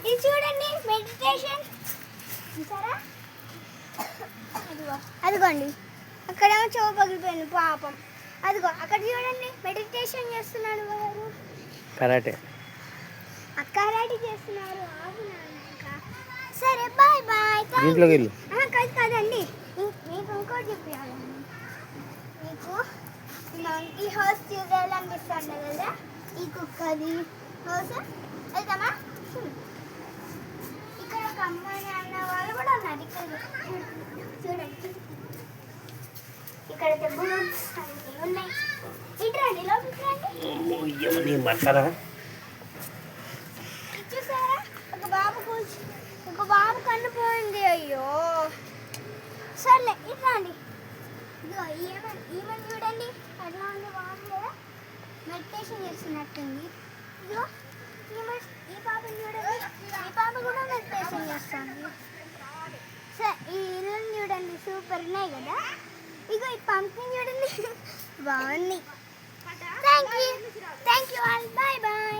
ఇది చూడండి మెడిటేషన్ చూసారా, అదిగోండి అక్కడేమో చెవు పగిలిపోయింది పాపం. అదిగో అక్కడ చూడండి మెడిటేషన్ చేస్తున్నాడు వారు, కరాటే కరాటే చేస్తున్నారు. సరే బాయ్ బాయ్. దీంట్లోకి వెళ్ళు. కాదండి, మీకు ఇంకోటి చెప్పాలండి. మీకు ఈ హౌస్ చూడాలనిపిస్తుంది కదా, ఈ కుక్కది హౌస్ వెళ్తామా? ఇక్కడ ఒక అమ్మాయి అన్న వాళ్ళు కూడా ఉన్నారు. ఇక్కడ చూడండి, ఇక్కడ బూట్స్ అన్నీ ఉన్నాయి. ఇట్రండి లోపలికి రండి. చూసారా ఒక బాబు కన్ను పోయింది. అయ్యో సర్లే ఇట్రండి. ఇదిగో ఈమెను చూడండి ఎట్లా ఉంది, బాబు కూడా మెడిటేషన్ చేస్తున్నట్టుంది. ఇదిగో ఈ పాపను చూడండి, ఈ పాప కూడా మెడిటేషన్ చేస్తుంది. సరే ఈ ఇల్లుని చూడండి, సూపర్ ఉన్నాయి కదా. ఇగో ఈ పంపింగ్ చూడండి బాగుంది. Thank you all, bye bye.